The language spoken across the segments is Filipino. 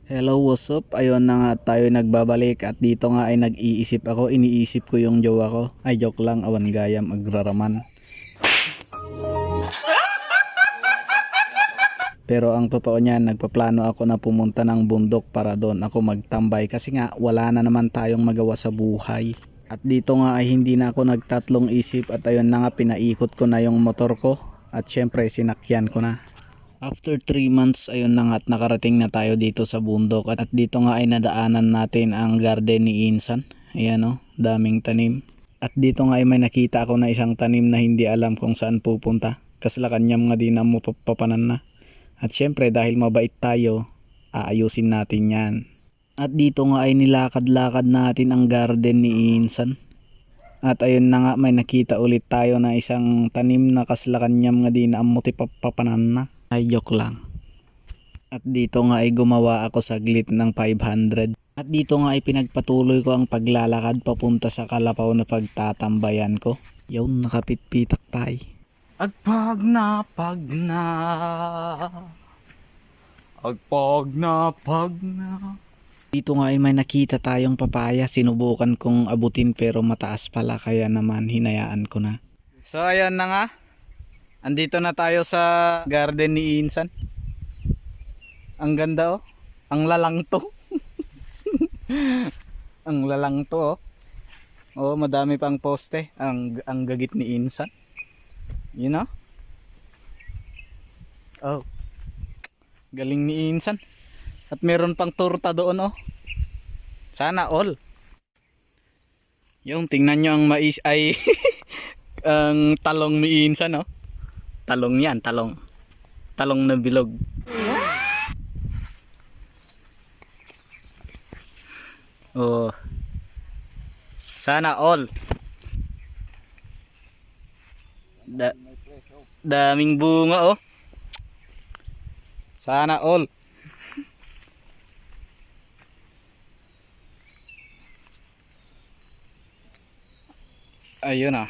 Hello, what's up? Ayun na nga tayo nagbabalik at dito nga ay nag-iisip ako, iniisip ko yung jowa ko. Ay joke lang, awan gayam agraraman. Pero ang totoo niyan, nagpaplano ako na pumunta ng bundok para doon ako magtambay kasi nga wala na naman tayong magawa sa buhay. At dito nga ay hindi na ako nagtatlong isip at ayun na nga pinaikot ko na yung motor ko at syempre sinakyan ko na. After 3 months ayun na nga at nakarating na tayo dito sa bundok at dito nga ay nadaanan natin ang garden ni Insan. Ayan o, daming tanim. At dito nga ay may nakita ako na isang tanim na hindi alam kung saan pupunta. Kaslakanyam nga din na mo papanan na. At syempre dahil mabait tayo, aayusin natin yan. At dito nga ay nilakad-lakad natin ang garden ni Insan. At ayun na nga may nakita ulit tayo na isang tanim na kaslakanyam nga din na amuti papanan na. Ay joke lang. At dito nga ay gumawa ako saglit ng 500. At dito nga ay pinagpatuloy ko ang paglalakad papunta sa kalapaw na pagtatambayan ko. Yung nakapitpitak pay. At pag na Dito nga ay may nakita tayong papaya. Sinubukan kong abutin pero mataas pala kaya naman hinayaan ko na. So ayan na nga. Andito na tayo sa garden ni Insan. Ang ganda oh. Ang lalang to. Ang lalang to oh. Oh, madami pang poste. Ang gagit ni Insan. You know? Oh. Galing ni Insan. At meron pang torta doon oh. Sana all. Yung tingnan nyo ang mais ay ang talong ni Insan oh. Talong yan, talong. Talong na bilog. Oh. Sana all. Daming bunga oh. Sana all. Ayun ah.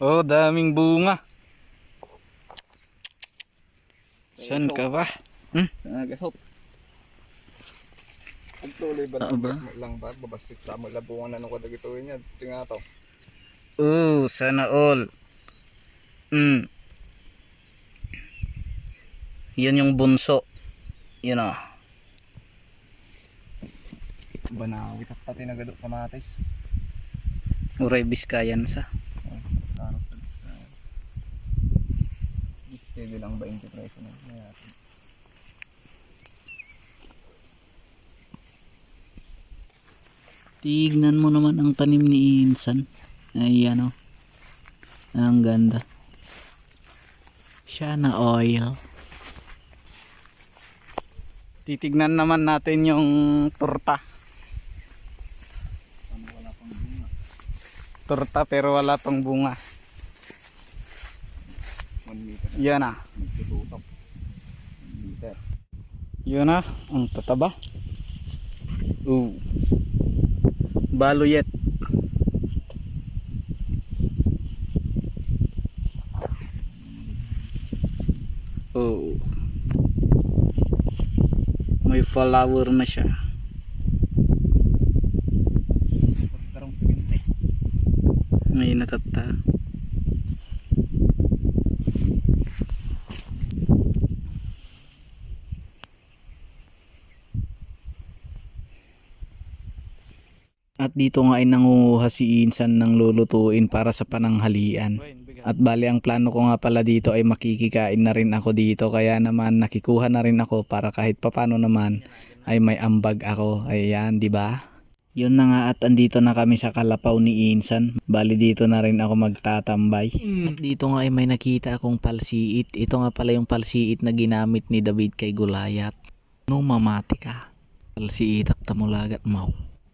Oh, daming bunga. Saan ka ba? Nagasop. Pagtuloy ba lang ba? Babasit sa mga labungan na nung kadagituin niya. Tinga to. Sana all. Yan yung bunso. Yun ah. Banawit at pati nagadok kamatis. Uray Biskayan sa. Steady lang 20 presyo na. Tignan mo naman ang tanim ni Insan. Ayan o. Ang ganda. Sana oil. Titignan naman natin yung torta. Torta pero wala pang bunga. 1 meter. Yan ah. Tututok. 1 meter. Yun ah. Ang tataba. Baluyet. May flower na siya. Tarong 70. May natata. At dito nga ay nangunguha si Insan ng lulutuin para sa pananghalian. At bali ang plano ko nga pala dito ay makikikain na rin ako dito. Kaya naman nakikuha na rin ako para kahit papano naman ay may ambag ako. Ayan, di ba? Yun na nga at andito na kami sa kalapaw ni Insan. Bali dito na rin ako magtatambay. At dito nga ay may nakita akong palsiit. Ito nga pala yung palsiit na ginamit ni David kay Goliath. No mamati ka. Palsiit at tamulagat mau.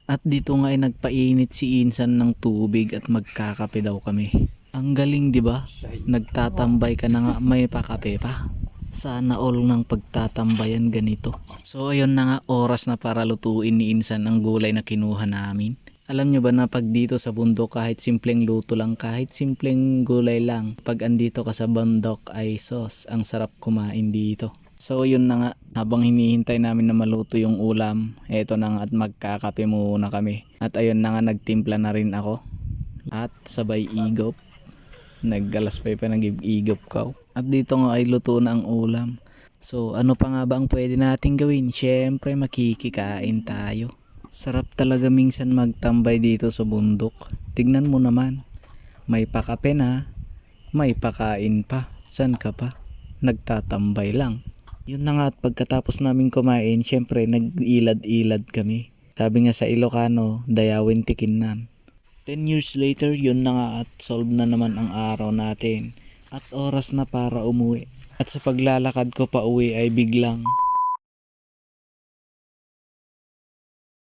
At dito nga ay nagpainit si Insan ng tubig at magkakape daw kami. Ang galing, di ba? Nagtatambay ka na nga may pakape pa. Sana all ng pagtatambayan ganito. So ayun na nga, oras na para lutuin ni Insan ang gulay na kinuha namin. Alam nyo ba na pag dito sa bundok kahit simpleng luto lang, kahit simpleng gulay lang, pag andito ka sa bundok ay sos, ang sarap kumain dito. So yun na nga, habang hinihintay namin na maluto yung ulam, eto na nga at magkakape muna kami. At ayun na nga, nagtimpla na rin ako at sabay igop. Naggalas pa nag-igop ko. At dito nga ay luto na ang ulam. So ano pa nga ba ang pwede nating gawin? Syempre makikikain tayo. Sarap talaga minsan magtambay dito sa bundok. Tignan mo naman, may pakape na, may pakain pa. San ka pa? Nagtatambay lang. Yun na nga at pagkatapos namin kumain, syempre nag-ilad-ilad kami. Sabi nga sa Ilocano, dayawin tikinnan. 10 years later, yun na nga at solve na naman ang araw natin. At oras na para umuwi. At sa paglalakad ko pa uwi ay biglang